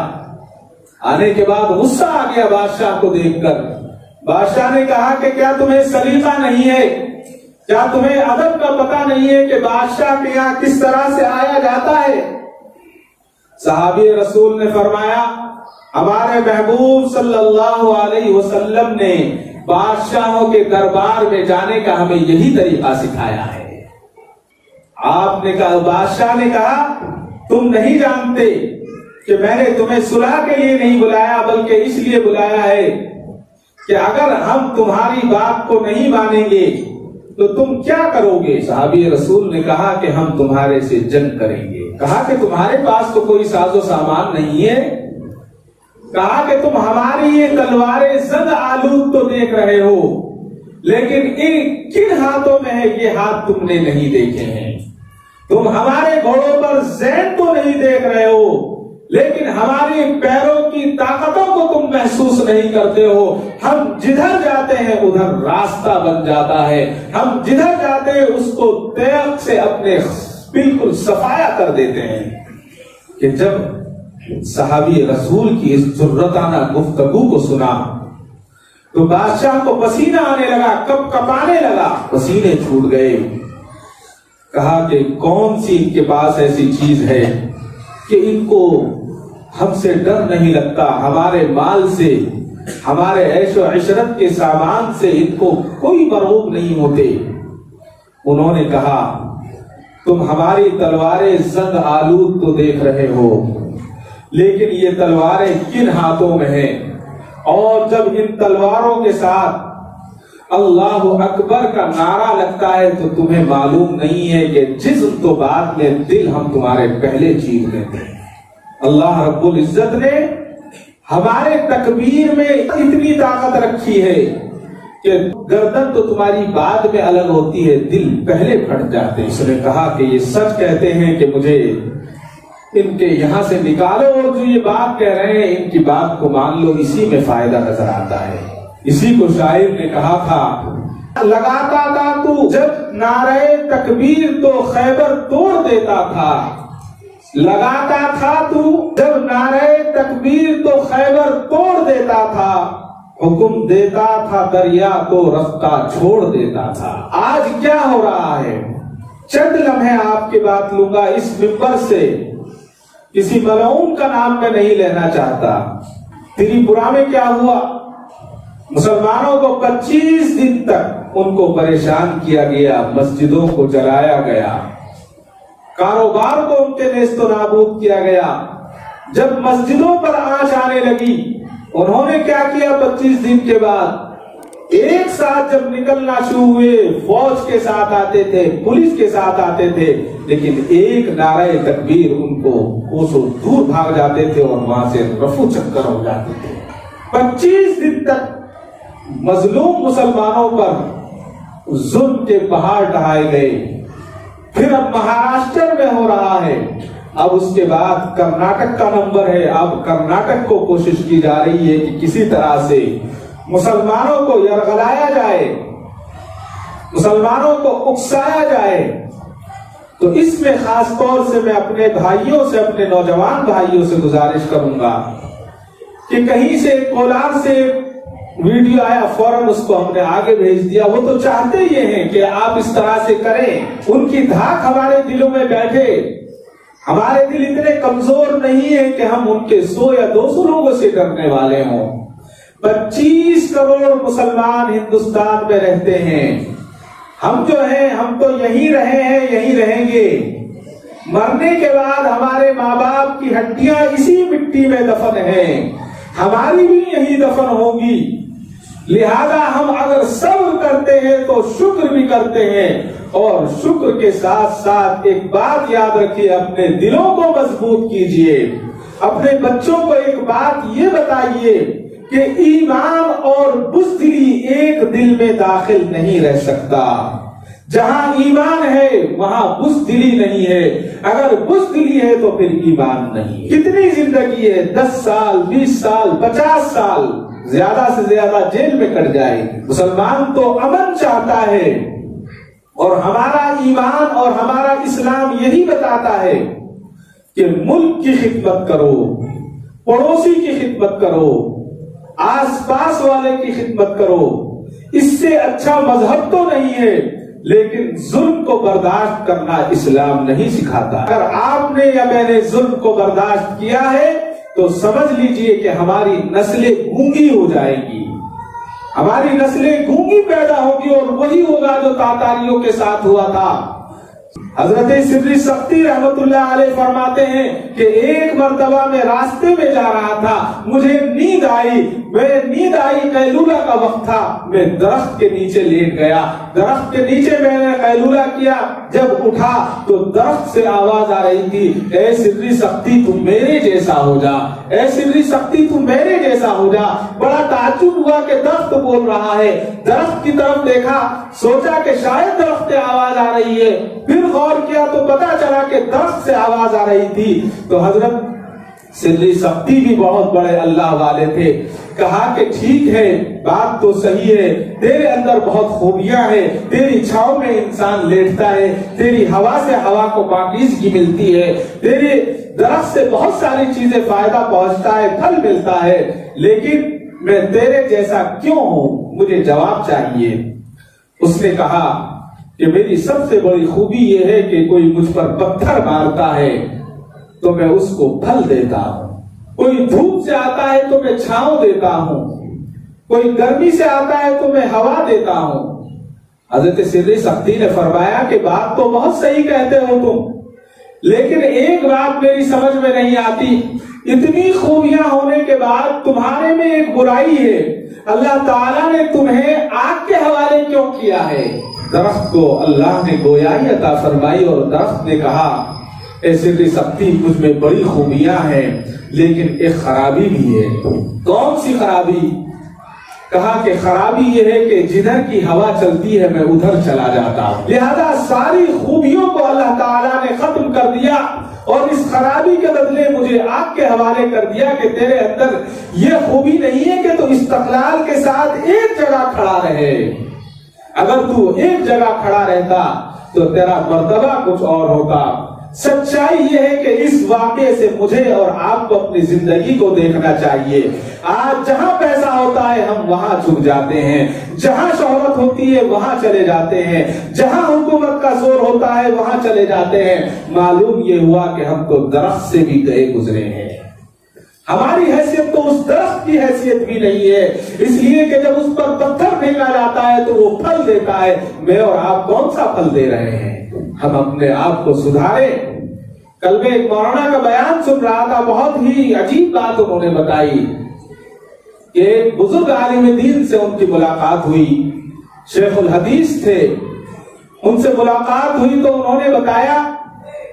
آنے کے بعد غصہ آ گیا بادشاہ کو دیکھ کر۔ بادشاہ نے کہا کہ کیا تمہیں سلیقہ نہیں ہے، کیا تمہیں ادب کا پتہ نہیں ہے کہ بادشاہ کے یہاں کس طرح سے آیا جاتا ہے؟ صحابی رسول نے فرمایا ہمارے محبوب صلی اللہ علیہ وسلم نے بادشاہوں کے دربار میں جانے کا ہمیں یہی طریقہ سکھایا ہے۔ آپ نے کہا، بادشاہ نے کہا تم نہیں جانتے کہ میں نے تمہیں صلح کے لیے نہیں بلایا بلکہ اس لیے بلایا ہے کہ اگر ہم تمہاری بات کو نہیں مانیں گے تو تم کیا کرو گے؟ صحابی رسول نے کہا کہ ہم تمہارے سے جنگ کریں گے۔ کہا کہ تمہارے پاس تو کوئی ساز و سامان نہیں ہے، کہا کہ تم ہماری یہ تلواریں زنگ آلود تو دیکھ رہے ہو لیکن کن ہاتھوں میں ہے یہ ہاتھ تم نے نہیں دیکھے ہیں، تم ہمارے گھوڑوں پر زین تو نہیں دیکھ رہے ہو لیکن ہماری پیروں کی طاقتوں کو تم محسوس نہیں کرتے ہو، ہم جدھر جاتے ہیں ادھر راستہ بن جاتا ہے، ہم جدھر جاتے ہیں اس کو تیغ سے اپنے بالکل صفایا کر دیتے ہیں۔ کہ جب صحابی رسول کی اس جرأتانہ گفتگو کو سنا تو بادشاہ کو پسینہ آنے لگا، کپ کپانے لگا، پسینے چھوٹ گئے۔ کہا کہ کون سی ان کے پاس ایسی چیز ہے کہ ان کو ہم سے ڈر نہیں لگتا، ہمارے مال سے، ہمارے عیش و عشرت کے سامان سے ان کو کوئی مرغوب نہیں ہوتے۔ انہوں نے کہا تم ہماری تلواریں زنگ آلود تو دیکھ رہے ہو لیکن یہ تلواریں کن ہاتھوں میں ہیں، اور جب ان تلواروں کے ساتھ اللہ اکبر کا نعرہ لگتا ہے تو تمہیں معلوم نہیں ہے کہ جسم تو بعد میں دل ہم تمہارے پہلے چیر لیتے ہیں۔ اللہ رب العزت نے ہمارے تکبیر میں اتنی طاقت رکھی ہے کہ گردن تو تمہاری بعد میں الگ ہوتی ہے، دل پہلے پھٹ جاتے ہیں۔ اس نے کہا کہ یہ سچ کہتے ہیں کہ مجھے ان کے یہاں سے نکالو، اور جو یہ بات کہہ رہے ہیں ان کی بات کو مان لو، اسی میں فائدہ نظر آتا ہے۔ اسی کو شاعر نے کہا تھا، لگاتا تھا تو جب نعرہ تکبیر تو خیبر توڑ دیتا تھا، لگاتا تھا تو جب نعرہ تکبیر تو خیبر توڑ دیتا تھا، حکم دیتا تھا دریا تو رفتہ چھوڑ دیتا تھا۔ آج کیا ہو رہا ہے؟ چند لمحے آپ کی بات لوں گا اس ممبر سے، کسی ملعون کا نام میں نہیں لینا چاہتا۔ تریپورہ میں کیا ہوا؟ مسلمانوں کو 25 دن تک ان کو پریشان کیا گیا، مسجدوں کو جلایا گیا، کاروبار کو ان کے نیست و نابود کیا گیا۔ جب مسجدوں پر آنچ آنے لگی انہوں نے کیا کیا؟ 25 دن کے بعد ایک ساتھ جب نکلنا شروع ہوئے، فوج کے ساتھ آتے تھے، پولیس کے ساتھ آتے تھے، لیکن ایک نعرہ تکبیر ان کو کوسوں دور بھاگ جاتے تھے اور وہاں سے رفو چکر ہو جاتے تھے۔ 25 دن تک مظلوم مسلمانوں پر ظلم کے پہاڑ ڈھائے گئے۔ پھر اب مہاراشٹر میں ہو رہا ہے، اب اس کے بعد کرناٹک کا نمبر ہے۔ اب کرناٹک کو کوشش کی جا رہی ہے کہ کسی طرح سے مسلمانوں کو یرغلایا جائے، مسلمانوں کو اکسایا جائے۔ تو اس میں خاص طور سے میں اپنے بھائیوں سے، اپنے نوجوان بھائیوں سے گزارش کروں گا کہ کہیں سے کولار سے ویڈیو آیا، فوراً اس کو ہم نے آگے بھیج دیا۔ وہ تو چاہتے یہ ہیں کہ آپ اس طرح سے کریں، ان کی دھاک ہمارے دلوں میں بیٹھے۔ ہمارے دل اتنے کمزور نہیں ہیں کہ ہم ان کے 100 یا 200 لوگوں سے ڈرنے والے ہوں۔ 25 کروڑ مسلمان ہندوستان میں رہتے ہیں، ہم جو ہیں ہم تو یہیں رہے ہیں، یہیں رہیں گے۔ مرنے کے بعد ہمارے ماں باپ کی ہڈیاں اسی مٹی میں دفن ہیں، ہماری بھی یہی دفن ہوگی۔ لہذا ہم اگر صبر کرتے ہیں تو شکر بھی کرتے ہیں، اور شکر کے ساتھ ساتھ ایک بات یاد رکھیے، اپنے دلوں کو مضبوط کیجئے۔ اپنے بچوں کو ایک بات یہ بتائیے کہ ایمان اور بزدلی ایک دل میں داخل نہیں رہ سکتا۔ جہاں ایمان ہے وہاں بزدلی نہیں ہے، اگر بزدلی ہے تو پھر ایمان نہیں۔ کتنی زندگی ہے؟ 10 سال، 20 سال، 50 سال، زیادہ سے زیادہ جیل میں کٹ جائے۔ مسلمان تو امن چاہتا ہے، اور ہمارا ایمان اور ہمارا اسلام یہی بتاتا ہے کہ ملک کی خدمت کرو، پڑوسی کی خدمت کرو، آس پاس والے کی خدمت کرو، اس سے اچھا مذہب تو نہیں ہے، لیکن ظلم کو برداشت کرنا اسلام نہیں سکھاتا۔ اگر آپ نے یا میں نے ظلم کو برداشت کیا ہے تو سمجھ لیجئے کہ ہماری نسلیں گونگی ہو جائیں گی، ہماری نسلیں گونگی پیدا ہوگی، اور وہی ہوگا جو تاتاریوں کے ساتھ ہوا تھا۔ حضرت سری سختی رحمت اللہ علیہ فرماتے ہیں کہ ایک مرتبہ میں راستے میں جا رہا تھا، مجھے نیند آئی، قیلولہ کا وقت تھا، میں درخت کے نیچے لیٹ گیا، درخت کے نیچے میں نے قیلولہ کیا، جب اٹھا تو درخت سے آواز آ رہی تھی، اے سری سختی تم میرے جیسا ہو جا، اے سری سختی تم میرے جیسا ہو جا۔ بڑا تعجب ہوا کہ درخت بول رہا ہے، درخت کی طرف دیکھا، سوچا کہ شاید درخت سے آواز آ رہی ہے، پھر غور کیا تو پتا چلا کہ درخت سے آواز آ رہی تھی۔ تو حضرت سری سختی بھی بہت بڑے اللہ والے تھے، کہا کہ ٹھیک ہے، بات تو صحیح ہے، تیرے اندر بہت خوبیاں ہیں، تیری چھاؤں میں انسان لیٹتا ہے، تیری ہوا سے ہوا کو پاکیزگی ملتی ہے، تیرے درخت سے بہت ساری چیزیں فائدہ پہنچتا ہے، پھل ملتا ہے، لیکن میں تیرے جیسا کیوں ہوں، مجھے جواب چاہیے۔ اس نے کہا کہ میری سب سے بڑی خوبی یہ ہے کہ کوئی مجھ پر پتھر مارتا ہے تو میں اس کو پھل دیتا ہوں، کوئی دھوپ سے آتا ہے تو میں چھاؤں دیتا ہوں، کوئی گرمی سے آتا ہے تو میں ہوا دیتا ہوں۔ حضرت سری سختی نے فرمایا کہ بات تو بہت صحیح کہتے ہو تم، لیکن ایک بات میری سمجھ میں نہیں آتی، اتنی خوبیاں ہونے کے بعد تمہارے میں ایک برائی ہے، اللہ تعالیٰ نے تمہیں آگ کے حوالے کیوں کیا ہے؟ درخت کو اللہ نے گویائی عطا فرمائی اور درخت نے کہا، اے سری سختی مجھ میں بڑی خوبیاں ہیں لیکن ایک خرابی بھی ہے۔ کون سی خرابی؟ کہا کہ خرابی یہ ہے کہ جدھر کی ہوا چلتی ہے میں ادھر چلا جاتا ہوں، لہذا ساری خوبیوں کو اللہ تعالیٰ نے ختم کر دیا اور اس خرابی کے بدلے مجھے آگ کے حوالے کر دیا کہ تیرے اندر یہ خوبی نہیں ہے کہ تو استقلال کے ساتھ ایک جگہ کھڑا رہے، اگر تو ایک جگہ کھڑا رہتا تو تیرا مرتبہ کچھ اور ہوتا۔ سچائی یہ ہے کہ اس واقعے سے مجھے اور آپ کو اپنی زندگی کو دیکھنا چاہیے۔ آج جہاں پیسہ ہوتا ہے ہم وہاں جھک جاتے ہیں، جہاں شہرت ہوتی ہے وہاں چلے جاتے ہیں، جہاں حکومت کا زور ہوتا ہے وہاں چلے جاتے ہیں۔ معلوم یہ ہوا کہ ہم تو درخت سے بھی گئے گزرے ہیں، ہماری حیثیت تو اس درخت کی حیثیت بھی نہیں ہے، اس لیے کہ جب اس پر پتھر پھینکا جاتا ہے تو وہ پھل دیتا ہے۔ میں اور آپ کون سا پھل دے رہے ہیں؟ ہم اپنے آپ کو سدھارے۔ کل میں ایک مولانا کا بیان سن رہا تھا، بہت ہی عجیب بات انہوں نے بتائی کہ ایک بزرگ عالم دین سے ان کی ملاقات ہوئی، شیخ الحدیث تھے، ان سے ملاقات ہوئی تو انہوں نے بتایا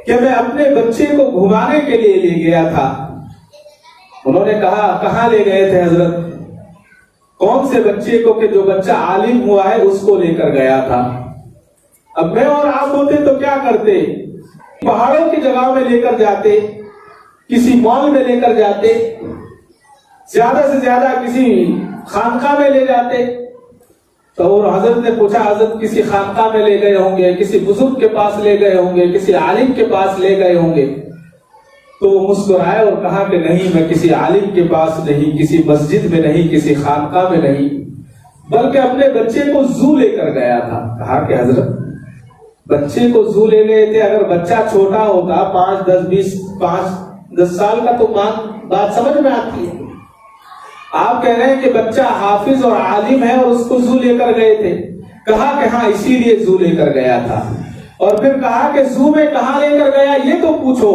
کہ میں اپنے بچے کو گھمانے کے لیے لے گیا تھا۔ انہوں نے کہا کہاں لے گئے تھے حضرت؟ کون سے بچے کو؟ کہ جو بچہ عالم ہوا ہے اس کو لے کر گیا تھا۔ اب میں اور آپ ہوتے تو کیا کرتے؟ پہاڑوں کی جگہ میں لے کر جاتے، کسی مال میں لے کر جاتے، زیادہ سے زیادہ کسی خانقاہ میں لے جاتے۔ تو حضرت نے پوچھا، حضرت کسی خانقاہ میں لے گئے ہوں گے، کسی بزرگ کے پاس لے گئے ہوں گے، کسی عالم کے پاس لے گئے ہوں گے؟ تو وہ مسکرائے اور کہا کہ نہیں، میں کسی عالم کے پاس نہیں، کسی مسجد میں نہیں، کسی خانقاہ میں نہیں، بلکہ اپنے بچے کو زو لے کر گیا تھا۔ کہا کہ حضرت بچے کو زو لے گئے تھے، اگر بچہ چھوٹا ہوتا 5-10 سال کا تو بات سمجھ میں آتی ہے۔ آپ کہہ رہے ہیں کہ بچہ حافظ اور عالم ہے اور اس کو زو لے کر گئے تھے۔ کہا کہ ہاں اسی لیے زو لے کر گیا تھا۔ اور پھر کہا کہ زو میں کہاں لے کر گیا یہ تو پوچھو۔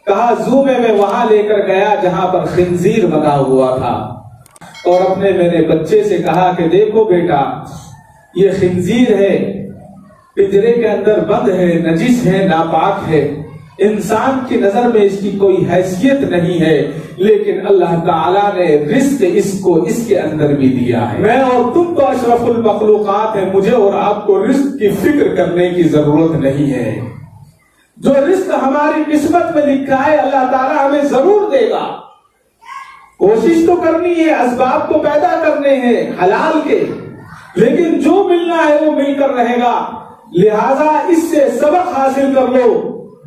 کہا زو میں وہاں لے کر گیا جہاں پر خنزیر بنا ہوا تھا، اور اپنے میرے بچے سے کہا کہ دیکھو بیٹا، یہ خنزیر ہے، پنجرے کے اندر بند ہے، نجس ہے، ناپاک ہے، انسان کی نظر میں اس کی کوئی حیثیت نہیں ہے، لیکن اللہ تعالیٰ نے رزق اس کو اس کے اندر بھی دیا ہے۔ میں اور تم تو اشرف المخلوقات ہیں، مجھے اور آپ کو رزق کی فکر کرنے کی ضرورت نہیں ہے۔ جو رزق ہماری قسمت میں لکھا ہے اللہ تعالیٰ ہمیں ضرور دے گا۔ کوشش تو کرنی ہے، اسباب تو پیدا کرنے ہیں حلال کے، لیکن جو ملنا ہے وہ مل کر رہے گا۔ لہذا اس سے سبق حاصل کر لو،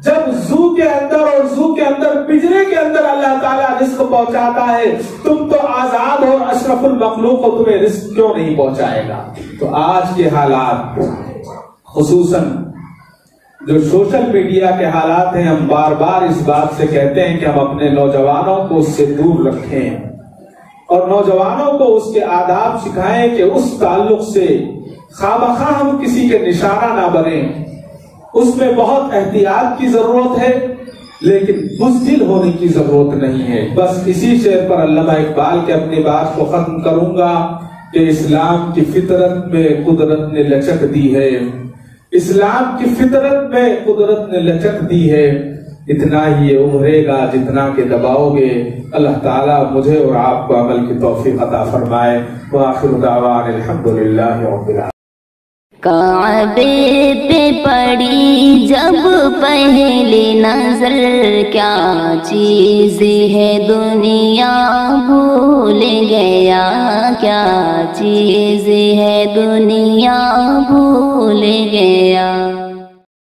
جب زو کے اندر اور زو کے اندر پنجرے کے اندر اللہ تعالیٰ رزق پہنچاتا ہے، تم تو آزاد اور اشرف المخلوق کو تمہیں رزق کیوں نہیں پہنچائے گا؟ تو آج کے حالات، خصوصاً جو سوشل میڈیا کے حالات ہیں، ہم بار بار اس بات سے کہتے ہیں کہ ہم اپنے نوجوانوں کو اس سے دور رکھیں اور نوجوانوں کو اس کے آداب سکھائیں کہ اس تعلق سے خواہ ہم کسی کے نشانہ نہ بنیں۔ اس میں بہت احتیاط کی ضرورت ہے، لیکن بزدل ہونے کی ضرورت نہیں ہے۔ بس اسی شعر پر علامہ اقبال کے اپنی بات کو ختم کروں گا کہ اسلام کی فطرت میں قدرت نے لچک دی ہے، اسلام کی فطرت میں قدرت نے لچک دی ہے، اتنا ہی یہ ابھرے گا جتنا کہ دباؤ گے۔ اللہ تعالیٰ مجھے اور آپ کو عمل کی توفیق عطا فرمائے۔ وآخر دعوانا الحمدللہ رب العالمین۔ کعبے پہ پڑی جب پہلی نظر، کیا چیز ہے دنیا بھول گیا، کیا چیز ہے دنیا بھول گیا۔